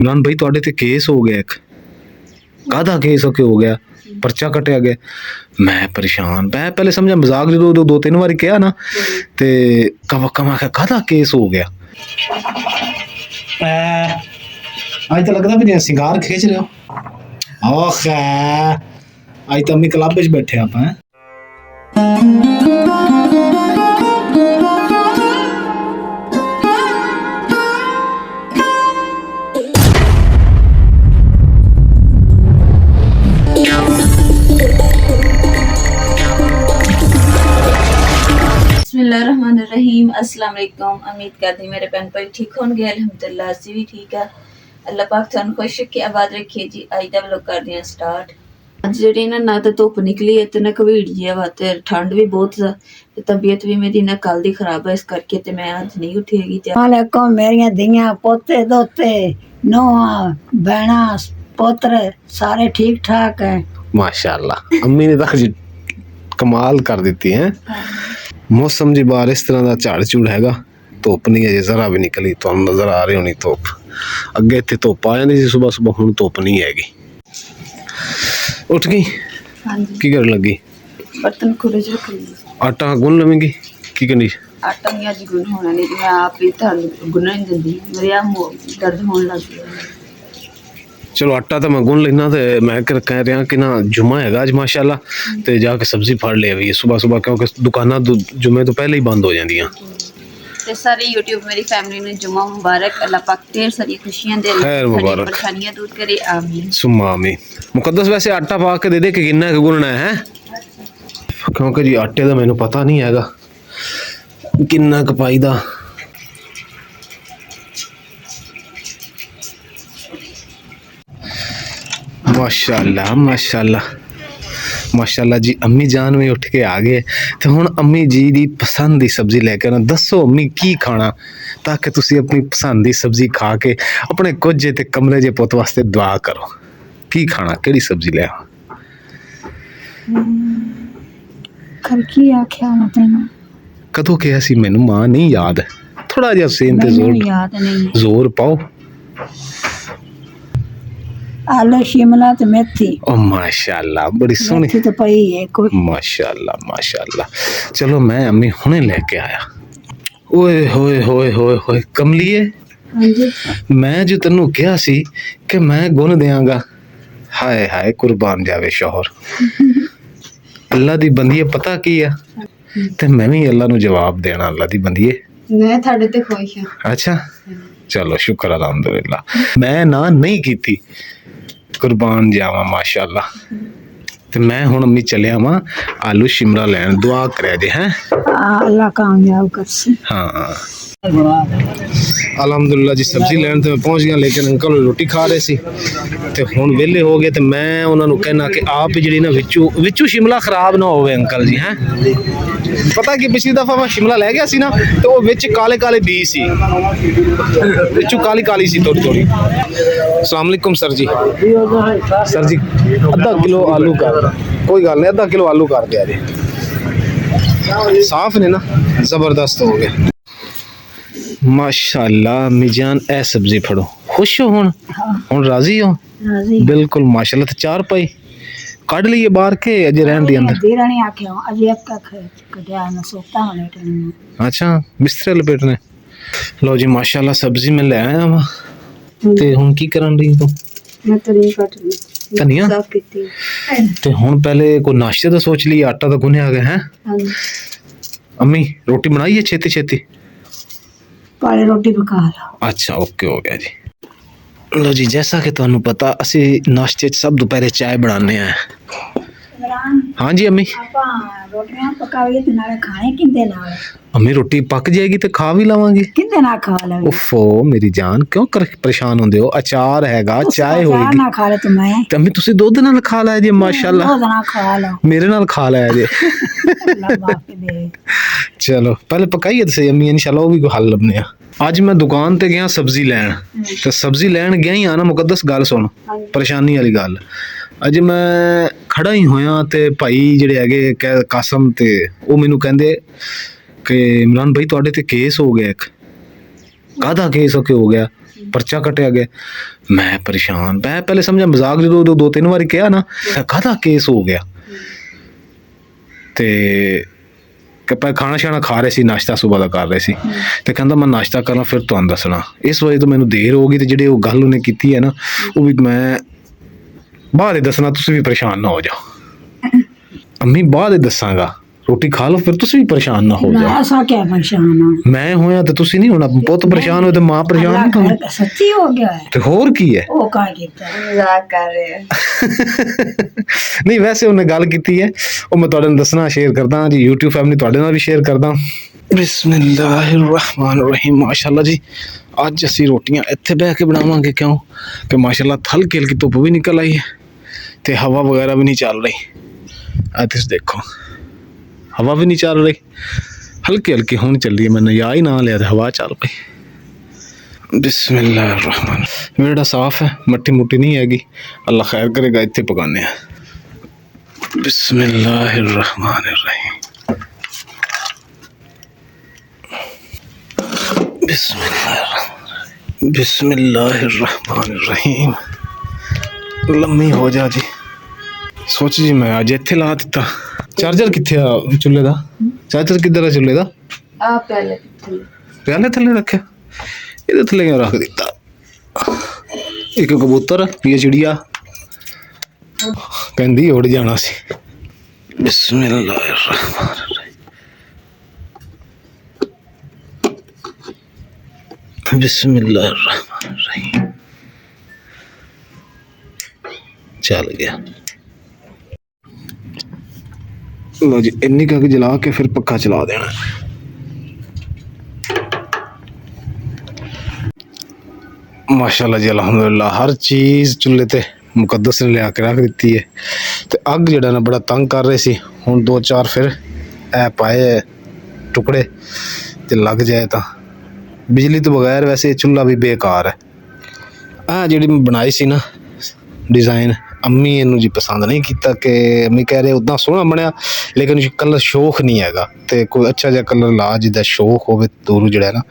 इमरान भाई तुहाडे ते केस हो गया एक। काहदा केस हो गया? परचा कटिया गया। मैं परेशान, मैं पहले समझा मजाक, जो दो तीन बार कहा ना ते कवक्का मैं काहदा केस हो गया। आज तो लगता भी सिंगार खींच रहे हो। ओह आज तो अम्मी क्लब में बैठे आप हैं। बिस्मिल्लाहिर्रहमानिर्रहीम। अस्सलाम वालेकुम। उम्मीद करती मेरे भैन भाई ठीक होंगे। अल्हम्दुलिल्लाह असी भी ठीक है। अल्लाह पाक तुहानू खुश रखे, आबाद रखे जी। अज दा व्लॉग करदे हां स्टार्ट। अज जेहड़ी ना तो धुप निकली है ते ना घवीड़ जी हवा ते ठंड भी बहुत है ते तबीयत भी मेरी ना कल दी खराब है, इस करके ते मैं अज नहीं उठेगी। वालेकुम मेरिया दियां पोते दोते नोआ बहना पोत्र सारे ठीक ठाक है माशाअल्लाह। अम्मी ने तो कमाल कर दी है। मौसम जी बाहर इस तरह का झाड़ झूड़ हैगा, धुप नहीं है जरा भी निकली। तो नजर आ रही होनी धुप, अगे इतने धुप आ जाती सुबह सुबह, हुण धुप नहीं हैगी। उठ गई की कर लगी? बर्तन खुले च रख ली। आटा गुन लवेंगी की करनी? आटा नहीं अज गुन होना नहीं, मैं आप ही गुनने नहीं दिंदी, मेरे आ दर्द होने लग गया। चलो आटा तो मैं गुन लेना। तो मैं कह रहा कि ना जुम्मा है अज माशाअल्लाह, तो जाके सब्जी फड़ ले अभी सुबह सुबह, क्योंकि दुकाना जुम्मे तो पहले ही बंद हो जांदियां। ते सारे यूट्यूब मेरी फैमिली ने जुम्मा मुबारक। अल्लाह पाक ढेर सारी खुशियां दे, खैर मुबारक, परेशानियां दूर करे, आमीन सुम्मा आमीन। मुकद्दस वैसे आटा पा के दे कि किन्ना गुनना है, क्योंकि जी आटे का मैनू पता नहीं हैगा किन्ना क पाईदा। माशाअल्लाह माशाअल्लाह माशाअल्लाह जी। अम्मी जान भी उठ के आ गए, तो हुण अम्मी जी दी पसंद दी सब्जी लेके आना। दसो अम्मी की खाना, ताकि तुसी अपनी पसंद दी सब्जी खा के अपने कुछ जे ते कमरे जे पुत वास्ते दुआ करो। की खाना, केड़ी सब्जी ले? खरकी आख्या मैं तेनू कदों कहा सी मैनू मां नहीं याद। थोड़ा जिहा सेम ते जोर याद नहीं। जोर पाओ। आलू शिमला ते मेथी। ओ माशाअल्लाह बड़ी सोहनी मेथी तो पई है कोई। माशाअल्लाह माशाअल्लाह। चलो मैं अम्मी हुणे लेके आया। ओए होए होए होए होए कमलिए, मैं जो तेनू कहा सी कि मैं गुन देंगा, हाय हाय कुर्बान जावे शौहर। अल्लाह दी बंदीए पता की है, ते मैं भी अल्लाह नू जवाब देना। अल्लाह दी बंदीए मैं थाड़े ते खुश हां। अच्छा चलो शुक्र अल्हम्दुलिल्लाह। मैं ना नहीं की, कुर्बान जावा माशाअल्लाह। ते मैं हुण अम्मी चलिया वां आलू शिमला लैन, दुआ करे जे हैं अल्लाह कामयाब करसी। हाँ अल्हम्दुलिल्लाह जी। सब्जी लैन तो मैं पहुंच गया, लेकिन अंकल रोटी खा रहे सी ते हुण वेले हो गए। तो मैं उन्होंने कहना कि आप जी ना विचू शिमला खराब ना होवे अंकल जी। हैं पता कि पिछली दफा मैं शिमला लै गया सी ना, तो वो विच काले काले बीज सी, विचू काली काली सी थोड़ी थोड़ी। अस्सलाम वालेकुम सर जी। सर जी आधा किलो आलू कर, कोई गल नहीं, आधा किलो आलू कर दिया जी। साफ ने ना, जबरदस्त हो गए माशाअल्लाह। मिजान ए सब्जी फड़ो, खुश हो हुण राजी हो? बिल्कुल माशाअल्लाह। तो चार पाई कढ़ लिए बाहर के अजे रहन दी अंदर? दीरानी आख्या अजे एक कढ़िया ना सोता होने टन। अच्छा बिस्तर लपेटने। लो जी माशाअल्लाह सब्जी मैं ले आया वा। ते हुण की करन रही तू? मैं तरी कट ली, धनिया साफ कीती। ते हुण पहले कोई नाश्ते दा सोच लिया, आटा तो गुन्या गया है। अम्मी रोटी बनाई है छेती छेती? पाले रोटी पका लो। अच्छा ओके हो गया जी। लो जी जैसा कि तुहानू पता असी नाश्ते च सब दोपहरे चाय बनाने हैं। हाँ जी अम्मी। रोटियां पकावी ते नाले खाने किंदे नाल? अम्मी रोटी पक जाएगी तो खा भी लवांगे। किंदे ना खा लवे? उफो मेरी जान क्यों परेशान होंदे हो? अचार हैगा, चाय होएगी। ना खा ले तो मैं ते अम्मी तुसी दुध नाल खा लै जे माशाअल्लाह। दुध ना खा लो, मेरे नाल खा लै जे। अल्लाह माफी दे। चलो पहले पकाइए तो सही अम्मी, इंशाल्लाह वो भी कोई हल लभने आ। अज मैं दुकान ते गया सब्जी लैन, ते सब्जी लैन गया ही आना। मुकद्दस गल सुन, परेशानी वाली गल। अज मैं खड़ा ही होया ते भाई जेड़े हैगे कासम, ते वो मैनू कहंदे कि इमरान भाई तुहाडे ते केस हो गया एक। काहदा केस हो गया? ਪਰਚਾ ਕੱਟਿਆ ਗਿਆ। ਮੈਂ ਪਰੇਸ਼ਾਨ, ਮੈਂ ਪਹਿਲੇ ਸਮਝਿਆ ਮਜ਼ਾਕ, ਜਦੋਂ 2-3 ਵਾਰੀ ਕਿਹਾ ਨਾ ਕਾਹਦਾ ਕੇਸ ਹੋ ਗਿਆ। ਤੇ ਆਪਾਂ ਖਾਣਾ ਸ਼ਾਣਾ ਖਾ ਰਹੇ ਸੀ, ਨਾਸ਼ਤਾ ਸੁਬਾਹ ਦਾ ਕਰ ਰਹੇ ਸੀ, ਤੇ ਕਹਿੰਦਾ ਮੈਂ ਨਾਸ਼ਤਾ ਕਰਾਂ ਫਿਰ ਤੁਹਾਨੂੰ ਦੱਸਣਾ। ਇਸ ਵਜ੍ਹਾ ਤੋਂ ਮੈਨੂੰ ਦੇਰ ਹੋ ਗਈ, ਤੇ ਜਿਹੜੇ ਉਹ ਗੱਲ ਉਹਨੇ ਕੀਤੀ ਹੈ ਨਾ ਉਹ ਵੀ ਮੈਂ ਬਾਅਦ ਹੀ ਦੱਸਣਾ, ਤੁਸੀਂ ਵੀ ਪਰੇਸ਼ਾਨ ਨਾ ਹੋ ਜਾਓ। ਅੰਮੀ ਬਾਅਦ ਹੀ ਦੱਸਾਂਗਾ, ਰੋਟੀ ਖਾ ਲਓ ਫਿਰ ਤੁਸੀਂ ਵੀ ਪਰੇਸ਼ਾਨ ਨਾ ਹੋ ਜਾਓ। ऐसा क्या परेशान हो? ਮੈਂ ਹੋਇਆ ਤੇ ਤੁਸੀਂ ਨਹੀਂ ਹੋਣਾ। ਪੁੱਤ ਪਰੇਸ਼ਾਨ ਹੋਏ ਤੇ ਮਾਂ ਪਰੇਸ਼ਾਨ ਨਹੀਂ ਹੋਣੀ। सच्ची हो गया है ਤੇ ਹੋਰ ਕੀ ਹੈ। वो का कीता ਮਜ਼ਾਕ ਕਰ ਰਹੇ ਆ। ਨਹੀਂ ਵੈਸੇ ਉਹਨੇ ਗੱਲ ਕੀਤੀ ਹੈ, ਉਹ ਮੈਂ ਤੁਹਾਡੇ ਨਾਲ ਦੱਸਣਾ, ਸ਼ੇਅਰ ਕਰਦਾ ਜੀ, YouTube ਫੈਮਿਲੀ ਤੁਹਾਡੇ ਨਾਲ ਵੀ ਸ਼ੇਅਰ ਕਰਦਾ। ਬਿਸਮਿਲ੍ਲਾਹਿਰਰਹਿਮਾਨਿਰਰਹੀਮ। ਮਾਸ਼ਾਅੱਲਾ ਜੀ, ਅੱਜ ਅਸੀਂ ਰੋਟੀਆਂ ਇੱਥੇ ਬਹਿ ਕੇ ਬਣਾਵਾਂਗੇ, ਕਿਉਂ ਕਿ ਮਾਸ਼ਾਅੱਲਾ ਹਲਕੀ ਹਲਕੀ ਧੁੱਪ ਵੀ ਨਿਕਲ ਆਈ ਹੈ ਤੇ ਹਵਾ ਵਗੈਰਾ ਵੀ ਨਹੀਂ ਚੱਲ ਰਹੀ। ਆ ਤੁਸੀਂ ਦੇਖੋ, ਹਵਾ ਵੀ ਨਹੀਂ ਚੱਲ ਰਹੀ, ਹਲਕੀ ਹਲਕੀ ਹੁਣ ਚੱਲੀ ਹੈ। मैंने या ही ना लिया तो हवा चल पई। बिस्मिल्लाहिर्रहमान। विहड़ा साफ है, मट्टी मुट्टी नहीं हैगी, अल्लाह खैर करेगा। इत्थे पकाने बिस्मिल्लाहिर्रहमानिर्रहीम। बिस्मिल्लाहिर्रहमानिर्रहीम। लम्मी हो जा जी। सोच जी मैं अज इत्थे ला दिता। चार्जर कित्थे आ चुल्हे दा? चार्जर किधर है चुल्हे दा? ਆ ਪਹਿਲੇ ਕਿੱਥੇ प्याले थल्ले रखे, इहदे थल्ले क्यों रख दिता? एक कबूतर, ये चिड़िया कहंदी उड़ जाना सी। बिस्मिल्लाहिर्रहमानिर्रहीम। बिस्मिल्लाहिर्रहमानिर्रहीम। चल गया। लो जी, इन्नी का जला के फिर पक्का चला देना। माशाल्लाह जी, अल्हम्दुलिल्लाह, हर चीज़ चुल्हे ते मुकद्दस ने लिया के रख दी है। तो अग जड़ा ना बड़ा तंग कर रहे सी, हुण 2-4 फिर ऐ पाए टुकड़े ते लग जाए तो बिजली तो बगैर वैसे चुल्हा भी बेकार है। आ जी बनाई सी ना डिज़ाइन, अम्मी इनू जी पसंद नहीं किया कि अम्मी कह रहे उदा सोहना बनया, लेकिन कलर शौक नहीं हैगा। तो कोई अच्छा जहा कलर ला जिदा शौक हो दूरों जड़ा है ना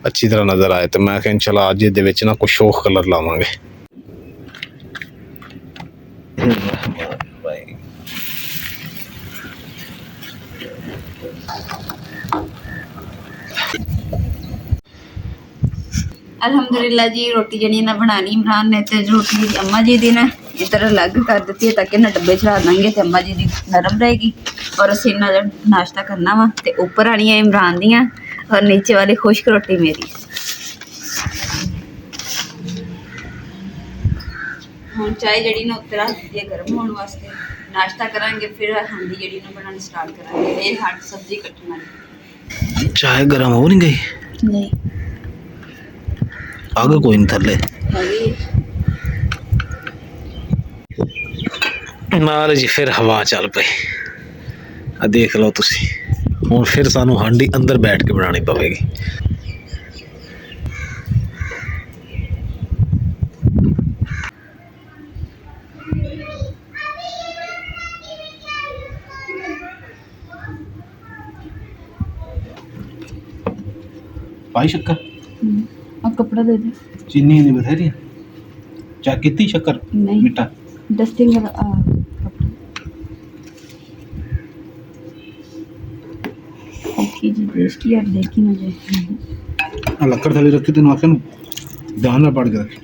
अच्छी तरह नज़र आए। तो मैं कह चला अज ये ना कोई शौक कलर लावांगे। अल्हम्दुलिल्लाह जी, रोटी जड़ी ना बनानी इमरान ने, ते रोटी जी अम्मा जी दी ना इधर अलग कर दी है ताकि ना डब्बे चढ़ा देंगे तो अम्मा जी दी नरम रहेगी। और असीं ना नाश्ता करना वा, ते ऊपर आनी है इमरान दियाँ और नीचे वाली खुश्क रोटी मेरी। हुण चाय जड़ी ना उत्ते रख दी है गर्म होने वास्ते, नाश्ता करांगे फिर हांडी जड़ी ना बनाना स्टार्ट करांगे। ये हांड सब्जी कट्टण वाली चाय गर्म हो नहीं गई? नहीं आगे कोई नहीं थल्ले नाल जी। फिर हवा चल पई, आ देख लो तुसी। हुण फिर सानू हांडी अंदर बैठ के बनानी पवेगी। पाई शक्कर? और कपड़ा दे दे। चीनी नहीं बथेरी चाय कितनी शक्कर? नहीं मीठा डस्टिंग वाला कपड़ा देखी जी, देश की यार देखी मुझे। लक्कड़ थाली रखी तेन आखे ध्यान ना पड़ के रखी।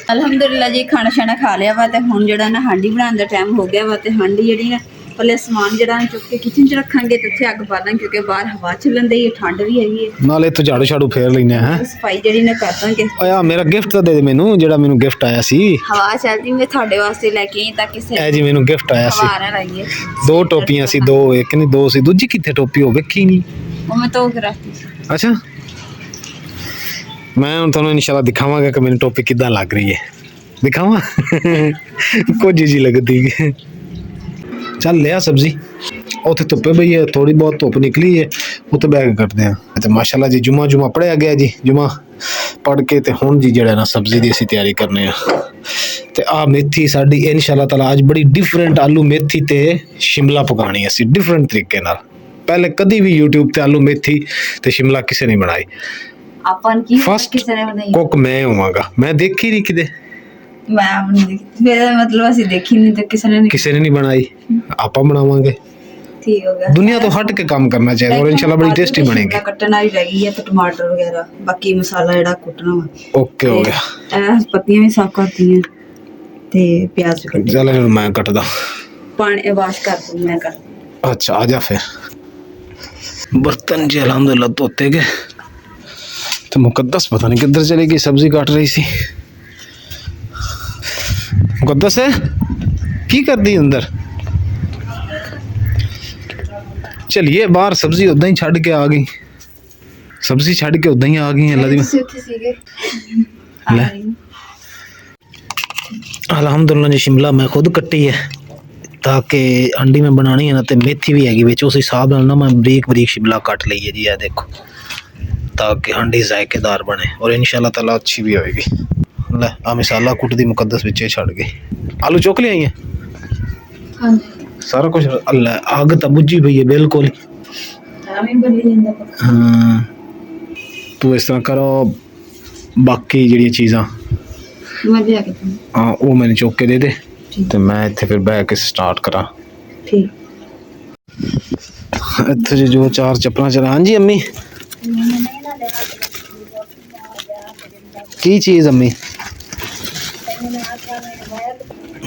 अल्हम्दुलिल्लाह जी, खाना शाना खा लिया वा, ते हुण जेड़ा ना हांडी बनाने का टाइम हो गया वा। ते हांडी जेड़ी ना पहले समान जेड़ा चुक के किचन च रखांगे ते उत्थे अग पा दांगे, क्योंकि बाहर हवा चलन दी है, ठंड भी हैगी है। नाले तो झाड़ू झाड़ू फेर लेने हैं। सफाई जेड़ी ना कर दांगे। ओया मेरा गिफ्ट तो दे दे मैनू, जेड़ा मैनू गिफ्ट आया सी। हवा चलदी मैं ਤੁਹਾਡੇ ਵਾਸਤੇ ਲੈ ਕੇ ਆਈ ਤਾਂ ਕਿਸੇ ए जी मैनू गिफ्ट आया सी। हवा ना लाइए। 2 टोपियां सी, 2 एक नहीं 2 सी, दूजी किथे टोपी हो वेखी नहीं। वो मैं तो के रखती सी। अच्छा, मैं हुण तुहानू इंशाल्लाह दिखावांगा कि मैनू टोपी किदां लग रही है। दिखावा कुछ जी लगती है। चल लिया सब्जी, उत्थे धुप्पे पई है, थोड़ी बहुत धुप्प निकली है, उत्ते बैग करते हैं। तो माशाल्लाह जी जुमा पढ़िया गया जी, जुमा पढ़ के तो हुण जी जेड़ा ना सब्जी की असीं तैयारी करने ਤੇ ਆ ਮੇਥੀ ਸਾਡੀ ਇਨਸ਼ਾਅੱਲਾ ਤਾਲਾ ਅੱਜ ਬੜੀ ਡਿਫਰੈਂਟ ਆਲੂ ਮੇਥੀ ਤੇ ਸ਼ਿਮਲਾ ਪਕਾਣੀ ਅਸੀਂ ਡਿਫਰੈਂਟ ਤਰੀਕੇ ਨਾਲ। ਪਹਿਲੇ ਕਦੀ ਵੀ YouTube ਤੇ ਆਲੂ ਮੇਥੀ ਤੇ ਸ਼ਿਮਲਾ ਕਿਸੇ ਨੇ ਬਣਾਈ। ਆਪਾਂ ਕੀ ਫਸਟ ਕਿਸੇ ਨੇ ਬਣਾਈ? ਕੁੱਕ ਮੈਂ ਹੋਵਾਂਗਾ, ਮੈਂ ਦੇਖੀ ਨਹੀਂ ਕਿਤੇ, ਮੈਂ ਆਪਣੀ ਦੇਖੀ, ਫਿਰ ਮਤਲਬ ਅਸੀਂ ਦੇਖੀ ਨਹੀਂ ਤੇ ਕਿਸੇ ਨੇ ਨਹੀਂ ਬਣਾਈ, ਆਪਾਂ ਬਣਾਵਾਂਗੇ। ਠੀਕ ਹੋ ਗਿਆ। ਦੁਨੀਆ ਤੋਂ ਹਟ ਕੇ ਕੰਮ ਕਰਨਾ ਚਾਹੀਦਾ ਔਰ ਇਨਸ਼ਾਅੱਲਾ ਬੜੀ ਟੇਸਟੀ ਬਣੇਗੀ। ਕੱਟਣ ਵਾਲੀ ਰਹਿ ਗਈ ਹੈ ਤੇ ਟਮਾਟਰ ਵਗੈਰਾ, ਬਾਕੀ ਮਸਾਲਾ ਜਿਹੜਾ ਕੁੱਟਣਾ ਵਾ। ਓਕੇ ਹੋ ਗਿਆ। ਇਹ ਪੱਤੀਆਂ ਵੀ ਸਾਫ਼ ਕਰਤੀਆਂ ਤੇ ਪਿਆਜ਼ ਵੀ ਕੱਟੇ। ਚੱਲ ਫਿਰ ਮੈਂ ਕੱਟਦਾ, ਪਾਣੀ ਵਾਸ਼ ਕਰ ਦੂੰ ਮੈਂ ਕਰ। अच्छा आजा फिर। बर्तन जी अलहमदुलिल्लाह धोते गए तो मुकद्दस पता नहीं किधर चली गई, सब्जी काट रही सी। मुकद्दस है की कर दी अंदर? चलिए बाहर सब्जी उदा ही छड़ के आ गई, सब्जी छड़ के उदा ही आ गई। अल्लाह दी अलहमदुलिल्लाह जी शिमला मैं खुद कट्टी है ताकि अंडी में बनानी है ना, तो मेथी भी हैगी विच, उस हिसाब नाल ना मैं बरीक बरीक शिमला कट ली है जी। ये देखो ताकि अंडी जायकेदार बने और इंशाल्लाह ताला अच्छी भी होएगी। ले आ मसाला कुट दी मुकद्दस विच छड़ गई। आलू चुक ले आई है? हां सारा कुछ। अल्लाह आग तो बुझी पई है बिल्कुल। हाँ तू इस तरह करो, बाकी जिहड़ी चीज़ां हाँ वो मैंने चुक के दे दे तो मैं इत्थे फिर बह के स्टार्ट करा। इत्थे जो चार चप्पलां चला। हाँ जी अम्मी की चीज़ अम्मी?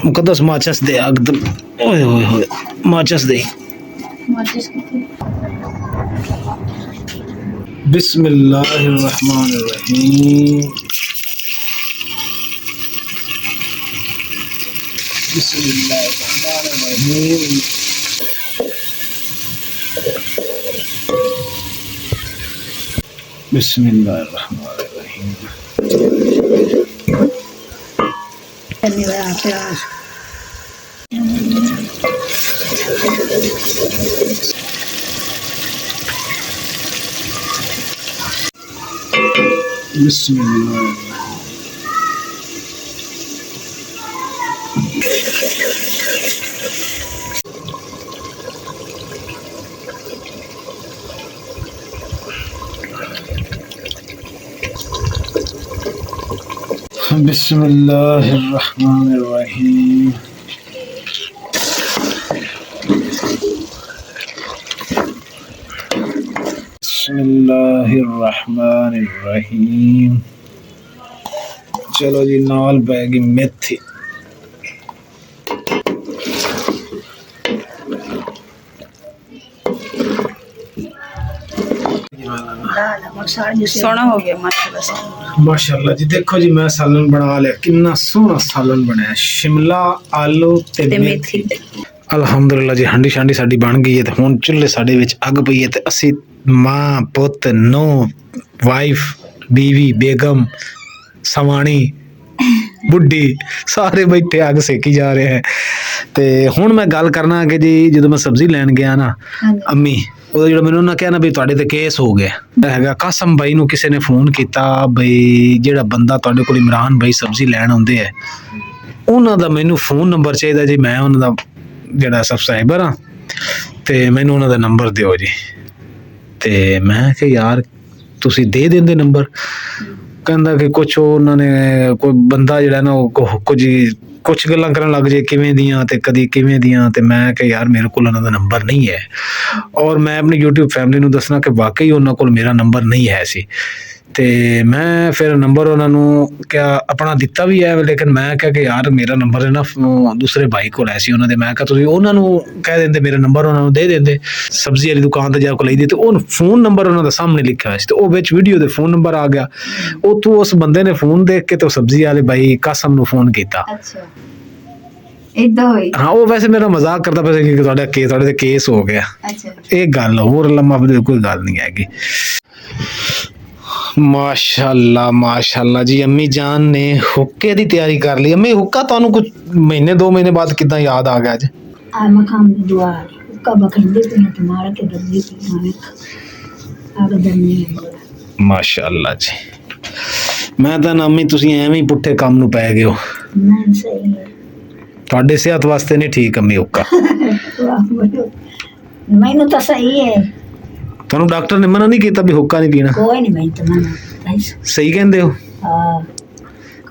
मुकद्दस माचिस दे एकदम। ओए होए होए माचिस दे। बिस्मिल्लाहिर्रहमानिर्रहीम। बिस्मिल्लाहिर्रहमानिर्रहीम। बिस्मिल्लाहिर्रहमानिर्रहीम। बिस्मिल्लाह। बिस्मिल्लाहिर्रहमानिर्रहीम। बिस्मिल्लाहिर्रहमानिर्रहीम। चलो जी नाल बैगी मेथी। सोना हो गया माशाल्लाह। माशाल्लाह जी देखो जी मैं सालन बना लिया, कितना सोहना सालन बनाया, शिमला आलू ते मेथी। अलहमदुलिल्लाह जी हांडी शांडी साडी बन गई है। तो हुण चुल्हे साडे विच अग पई है ते असी मां पुत नो वाइफ बीवी बेगम सवाणी बुढ़ी सारे बैठे अग सेकी जा रहे हैं। तो हुण मैं गल करना कि जी जो मैं सब्जी लैन गया ना अम्मी ਉਹ ਜਿਹੜਾ ਮੈਨੂੰ ਉਹਨਾਂ ਕਿਹਾ ਨਾ ਵੀ ਤੁਹਾਡੇ ਤੇ ਕੇਸ ਹੋ ਗਿਆ ਹੈਗਾ, ਕਾਸਮ ਬਾਈ ਨੂੰ ਕਿਸੇ ਨੇ ਫੋਨ ਕੀਤਾ ਬਈ ਜਿਹੜਾ ਬੰਦਾ ਤੁਹਾਡੇ ਕੋਲ ਇਮਰਾਨ ਬਾਈ ਸਬਜ਼ੀ ਲੈਣ ਆਉਂਦੇ ਹੈ ਉਹਨਾਂ ਦਾ ਮੈਨੂੰ ਫੋਨ ਨੰਬਰ ਚਾਹੀਦਾ ਜੀ, ਮੈਂ ਉਹਨਾਂ ਦਾ ਜਿਹੜਾ ਸਬਸਕ੍ਰਾਈਬਰ ਆ ਤੇ ਮੈਨੂੰ ਉਹਨਾਂ ਦਾ ਨੰਬਰ ਦਿਓ ਜੀ। ਤੇ ਮੈਂ ਕਿ ਯਾਰ ਤੁਸੀਂ ਦੇ ਦਿੰਦੇ ਨੰਬਰ? ਕਹਿੰਦਾ ਕਿ ਕੁਛ ਉਹਨਾਂ ਨੇ ਕੋਈ ਬੰਦਾ ਜਿਹੜਾ ਨਾ ਉਹ ਕੁਛ ਗੱਲਾਂ ਕਰਨ ਲੱਗ ਜੇ ਕਿਵੇਂ ਦੀਆਂ ਤੇ ਕਦੀ ਕਿਵੇਂ ਦੀਆਂ। ਤੇ ਮੈਂ ਕਿ ਯਾਰ ਮੇਰੇ ਕੋਲ ਉਹਨਾਂ ਦਾ ਨੰਬਰ ਨਹੀਂ ਹੈ ਔਰ ਮੈਂ ਆਪਣੀ YouTube ਫੈਮਿਲੀ ਨੂੰ ਦੱਸਣਾ ਕਿ ਵਾਕਈ ਉਹਨਾਂ ਕੋਲ ਮੇਰਾ ਨੰਬਰ ਨਹੀਂ ਹੈ ਸੀ। ਤੇ ਮੈਂ ਫਿਰ ਨੰਬਰ ਉਹਨਾਂ ਨੂੰ ਕਿਹਾ ਆਪਣਾ ਦਿੱਤਾ ਵੀ ਹੈ, ਲੇਕਿਨ ਮੈਂ ਕਿਹਾ ਕਿ ਯਾਰ ਮੇਰਾ ਨੰਬਰ ਹੈ ਨਾ ਦੂਸਰੇ ਭਾਈ ਕੋਲ ਹੈ ਸੀ ਉਹਨਾਂ ਦੇ। ਮੈਂ ਕਿਹਾ ਤੁਸੀਂ ਉਹਨਾਂ ਨੂੰ ਕਹਿ ਦਿੰਦੇ ਮੇਰਾ ਨੰਬਰ ਉਹਨਾਂ ਨੂੰ ਦੇ ਦਿੰਦੇ, ਸਬਜ਼ੀ ਵਾਲੀ ਦੁਕਾਨ ਤੇ ਜਾ ਕੇ ਲਈਦੀ। ਤੇ ਉਹ ਫੋਨ ਨੰਬਰ ਉਹਨਾਂ ਦਾ ਸਾਹਮਣੇ ਲਿਖਿਆ ਹੋਇਆ ਸੀ ਤੇ ਉਹ ਵਿੱਚ ਵੀਡੀਓ ਦੇ ਫੋਨ ਨੰਬਰ ਆ ਗਿਆ। ਉੱਥੋਂ ਉਸ ਬੰਦੇ ਨੇ ਫੋਨ ਦੇਖ ਕੇ ਤੇ ਉਹ ਸਬਜ਼ੀ ਵਾਲੇ ਭਾਈ ਕਾਸਮ ਨੂੰ ਫੋਨ ਕੀਤਾ। ਅੱਛਾ ਇਦਾਂ ਹੋਈ? ਹਾਂ ਉਹ ਵੈਸੇ ਮੇਰਾ ਮਜ਼ਾਕ ਕਰਦਾ ਪਿਆ ਸੀ ਕਿ ਤੁਹਾਡੇ ਤੇ ਕੇਸ ਹੋ ਗਿਆ। ਅੱਛਾ ਇਹ ਗੱਲ ਹੋਰ ਲੰਮਾ ਕੋਈ ਗੱਲ ਨਹੀਂ ਹੈਗੀ। ਮਾਸ਼ਾਅੱਲਾ ਮਾਸ਼ਾਅੱਲਾ ਜੀ ਅम्मी जान ने हुक्के ਦੀ ਤਿਆਰੀ ਕਰ ਲਈ। अम्मी हुक्का ਤੁਹਾਨੂੰ ਕੁਝ ਮਹੀਨੇ 2 ਮਹੀਨੇ ਬਾਅਦ ਕਿਦਾਂ ਯਾਦ ਆ ਗਿਆ ਅੱਜ? ਆ ਮਖਾਮ ਦੀ ਦੁਆ ਹੁੱਕਾ ਬਖੰਦੇ ਤੇ ਤੇ ਮਾਰ ਕੇ ਦੱਦੀ ਤੇ ਮਾਰੇ ਆ ਗਦਨੀ ਮਾਸ਼ਾਅੱਲਾ ਜੀ। ਮੈਂ ਤਾਂ ਨਾ अम्मी ਤੁਸੀਂ ਐਵੇਂ ਹੀ ਪੁੱਠੇ ਕੰਮ ਨੂੰ ਪੈ ਗਏ ਹੋ। मैं सही है ਤੁਹਾਡੇ ਸਿਹਤ ਵਾਸਤੇ ਨਹੀਂ ਠੀਕ ਅੰਮੀ ਹੁੱਕਾ। मैनू तो सही है ਤੁਹਾਨੂੰ ਡਾਕਟਰ ਨੇ ਮਨਾ ਨਹੀਂ ਕੀਤਾ ਵੀ ਹੁੱਕਾ ਨਹੀਂ ਪੀਣਾ? कोई नहीं मैं तो मना ਸਹੀ ਕਹਿੰਦੇ ਹੋ? हाँ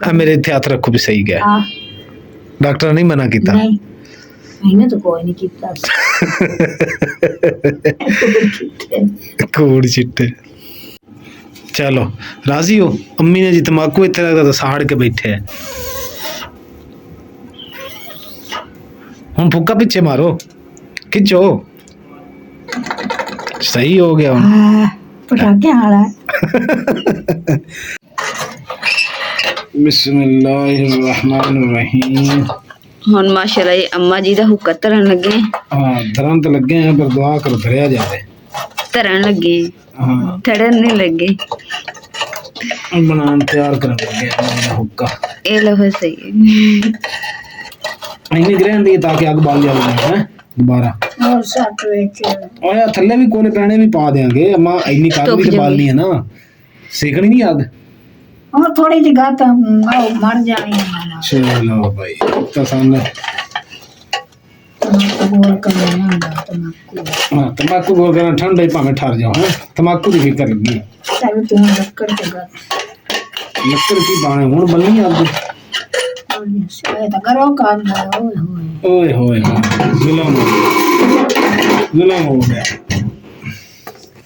ਆ ਮੇਰੇ ਇੱਥੇ ਹੱਥ ਰੱਖੋ ਵੀ ਸਹੀ ਗਿਆ। हाँ ਡਾਕਟਰ ਨੇ ਮਨਾ ਕੀਤਾ? नहीं मैंने तो कोई नहीं किया ਕੋੜ ਚਿੱਟੇ। ਚਲੋ ਰਾਜ਼ੀ ਹੋ? ਅੰਮੀ ਨੇ ਜੀ ਤਮਾਕੂ ਇੱਥੇ ਲੱਗਦਾ ਤਾਂ ਸਾੜ ਕੇ ਬੈਠੇ ਹੈ। ਹੁਣ ਫੁੱਕਾ ਪਿੱਛੇ ਮਾਰੋ, ਖਿੱਚੋ। ਸਹੀ ਹੋ ਗਿਆ ਹੁਣ। हाँ पटाखे वाला ਬਿਸਮਿल्लाहिर्रहमानिर्रहीम। ਹੁਣ ਮਾਸ਼ਾਅੱਲਾ ਇਹ ਅੰਮਾ ਜੀ ਦਾ ਹੁੱਕਾ ਧਰਨ ਲੱਗੇ ਹਾਂ ਧਰਨ ਤਾਂ ਲੱਗੇ ਆ, ਪਰ ਦੁਆ ਕਰੋ ਧਰਿਆ ਜਾਵੇ। ਧਰਨ ਲੱਗੇ ਹਾਂ ਧੜਨ ਨਹੀਂ ਲੱਗੇ। ਬਣਾਉਣ ਤਿਆਰ ਕਰਨ ਲੱਗੇ ਆ ਮੇਰਾ ਹੁੱਕਾ। ਇਹ ਲਓ ਸਹੀ ਇੰਨੀ ਗ੍ਰਹਿਣ ਦੀ ਤਾਂ ਕਿ ਅੱਗ ਬਾਲ ਜਾਵੇ ਹੈ ਦੁਬਾਰਾ। और साथ ਵਿੱਚ ਓਏ ਥੱਲੇ ਵੀ ਕੋਲੇ ਪੈਣੇ ਵੀ ਪਾ ਦੇਾਂਗੇ ਅਮਾ, ਇੰਨੀ ਕਾਗ ਵੀ ਤੇ ਬਾਲਣੀ ਹੈ ਨਾ, ਸੇਕਣੀ ਨਹੀਂ ਅੱਗ। और थोड़ी सी गात मर जानी है ਚਲੋ ਭਾਈ ਤਾਂ ਸਾਨੂੰ बोल कर लेना तम्बाकू ਹਾਂ ਤੰਬਾਕੂ ਗੋਲ ਕਰਨਾ ਠੰਡਾ ਹੀ ਭਾਵੇਂ ਠਰ ਜਾਓ ਹੈ। ਤੰਬਾਕੂ ਦੀ ਫਿਕਰ ਲੱਗੀ। चल तू लक्कड़ के गात ਲੱਕੜ ਕੀ ਬਾਣੇ ਹੁਣ ਬੰਨੀ ਅੱਗ। और ये तो करो काम है ओए ਓਏ होए ਹੋਏ ਜ਼ੁਲਮ ਹੋ ਗਿਆ, ਜ਼ੁਲਮ ਹੋ ਗਿਆ।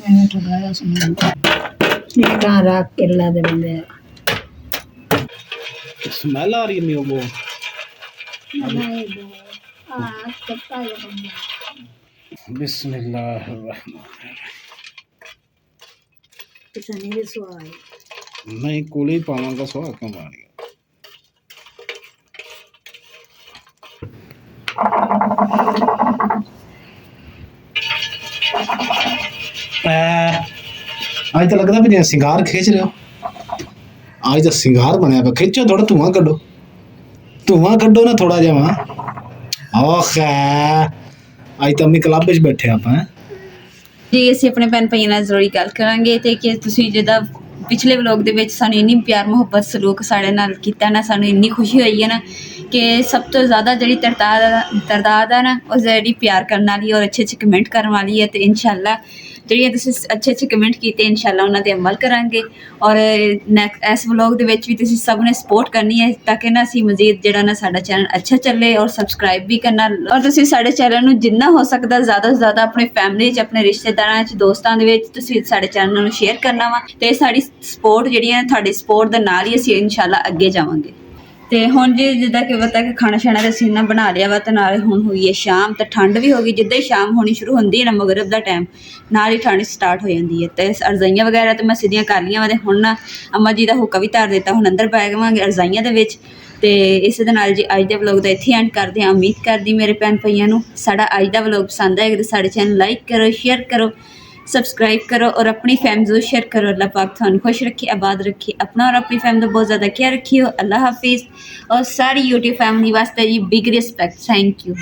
मैंने तो गाया सुन ये कहां राख के ला दे बंदे ਸਮੈਲ ਆ ਰਹੀ ਹੈ ਮੇਓ ਬੋ। ਬਿਸਮਿल्लाहिर्रहमानिर्रहीम। ਨਹੀਂ ਕੋਲੇ ਹੀ ਪਾਵਾਂਗਾ, ਸੁਆਹ ਕਿਉਂ ਬਣ ਗਿਆ। ਅੱਜ ਤਾਂ ਲੱਗਦਾ ਵੀ ਜਿਵੇਂ ਸਿੰਗਾਰ ਖਿੱਚ ਰਹੇ ਹੋ। ਅੱਜ ਤਾਂ ਸਿੰਗਾਰ ਬਣਿਆ ਪਿਆ। ਖਿੱਚੋ ਥੋੜਾ ਧੂਆਂ ਕੱਢੋ, ਧੂਆਂ ਕੱਢੋ ਨਾ ਥੋੜਾ ਜਿਹਾ। ਓਖ ਅੱਜ ਤਾਂ ਅੰਮੀ ਕਲੱਬ ਵਿੱਚ ਬੈਠੇ ਆਪਾਂ। ਜੀ ਅਸੀਂ ਆਪਣੇ ਭੈਣ ਭਾਈਆਂ ਨਾਲ ਜ਼ਰੂਰੀ ਗੱਲ ਕਰਾਂਗੇ ਤੇ ਕਿ ਤੁਸੀਂ ਜਿੱਦਾਂ ਪਿਛਲੇ ਵਲੋਗ ਦੇ ਵਿੱਚ ਸਾਨੂੰ ਇੰਨੀ ਪਿਆਰ ਮੁਹੱਬਤ ਸਲੂਕ ਸਾਡੇ ਨਾਲ ਕੀਤਾ ਨਾ, ਸਾਨੂੰ ਇੰਨੀ ਖੁਸ਼ੀ ਹੋਈ ਹੈ ਨਾ ਕਿ ਸਭ ਤੋਂ ਜ਼ਿਆਦਾ ਜਿਹੜੀ ਤਰਦਾਦ ਹੈ ਨਾ ਉਹ ਜਿਹੜੀ ਪਿਆਰ ਕਰਨ ਵਾਲੀ ਔਰ ਅੱਛੇ ਅੱਛੇ ਕਮੈਂਟ ਕਰਨ ਵਾਲੀ ਹੈ। ਤੇ ਇਨਸ਼ਾਅੱਲਾ ਜਿਹੜੀਆਂ ਤੁਸੀਂ ਅੱਛੇ ਅੱਛੇ ਕਮੈਂਟ ਕੀਤੇ ਇਨਸ਼ਾਅੱਲਾ ਉਹਨਾਂ 'ਤੇ ਅਮਲ ਕਰਾਂਗੇ। ਔਰ ਇਸ ਵਲੋਗ ਦੇ ਵਿੱਚ ਵੀ ਤੁਸੀਂ ਸਭ ਨੇ ਸਪੋਰਟ ਕਰਨੀ ਹੈ ਤਾਂ ਕਿ ਨਾ ਅਸੀਂ ਮਜ਼ੀਦ ਜਿਹੜਾ ਨਾ ਸਾਡਾ ਚੈਨਲ ਅੱਛਾ ਚੱਲੇ। ਔਰ ਸਬਸਕ੍ਰਾਈਬ ਵੀ ਕਰਨਾ, ਔਰ ਤੁਸੀਂ ਸਾਡੇ ਚੈਨਲ ਨੂੰ ਜਿੰਨਾ ਹੋ ਸਕਦਾ ਜ਼ਿਆਦਾ ਤੋਂ ਜ਼ਿਆਦਾ ਆਪਣੇ ਫੈਮਿਲੀ 'ਚ, ਆਪਣੇ ਰਿਸ਼ਤੇਦਾਰਾਂ 'ਚ, ਦੋਸਤਾਂ ਦੇ ਵਿੱਚ ਤੁਸੀਂ ਸਾਡੇ ਚੈਨਲ ਨੂੰ ਸ਼ੇਅਰ ਕਰਨਾ ਵਾ। ਅਤੇ ਸਾਡੀ ਸਪੋਰਟ ਜਿਹੜੀ ਹੈ ਤੁਹਾਡੀ ਸਪੋਰਟ ਦੇ ਨਾਲ ਹੀ ਅਸੀਂ ਇਨਸ਼ਾਅੱਲਾ ਅੱਗੇ ਜਾਵਾਂਗੇ। ਤੇ ਹੁਣ ਜੀ ਜਿੱਦਾਂ ਕਿ ਪਤਾ ਕਿ ਖਾਣਾ ਛਾਣਾ ਦਾ ਅਸੀਂ ਨਾ ਬਣਾ ਲਿਆ ਵਾ, ਤੇ ਨਾਲੇ ਹੁਣ ਹੋਈ ਹੈ ਸ਼ਾਮ, ਤੇ ਠੰਡ ਵੀ ਹੋ ਗਈ। ਜਿੱਦਾਂ ਹੀ ਸ਼ਾਮ ਹੋਣੀ ਸ਼ੁਰੂ ਹੁੰਦੀ ਹੈ ਨਾ ਮਗਰਿਬ ਦਾ ਟਾਈਮ, ਨਾਲ ਹੀ ਠੰਡ ਸਟਾਰਟ ਹੋ ਜਾਂਦੀ ਹੈ। ਤੇ ਰਜ਼ਾਈਆਂ ਵਗੈਰਾ ਤੇ ਮੈਂ ਸਿੱਧੀਆਂ ਕਰ ਲਈਆਂ ਵਾ, ਤੇ ਹੁਣ ਨਾ ਅੰਮਾ ਜੀ ਦਾ ਹੁੱਕਾ ਵੀ ਧਰ ਦਿੱਤਾ। ਹੁਣ ਅੰਦਰ ਪੈ ਜਾਵਾਂਗੇ ਰਜ਼ਾਈਆਂ ਦੇ ਵਿੱਚ। ਤੇ ਇਸ ਦੇ ਨਾਲ ਜੀ ਅੱਜ ਦੇ ਵਲੋਗ ਦਾ ਇੱਥੇ ਐਂਡ ਕਰਦੇ ਹਾਂ। ਉਮੀਦ ਕਰਦੀ ਮੇਰੇ ਭੈਣ ਭਾਈਆਂ ਨੂੰ ਸਾਡਾ ਅੱਜ ਦਾ ਵਲੋਗ ਪਸੰਦ ਆਏਗਾ ਤੇ ਸਾਡੇ ਚੈਨਲ ਲਾਈਕ ਕਰੋ, ਸ਼ੇਅਰ ਕਰੋ, सब्सक्राइब करो और अपनी फैमिली जरूर शेयर करो। अल्लाह पाक थानू खुश रखे, आबाद रखे, अपना और अपनी फैमिली का बहुत ज़्यादा ख्याल रखियो। अल्लाह हाफिज़। और सारी यूट्यूब फैमिली वास्ते जी बिग रिस्पेक्ट, थैंक यू।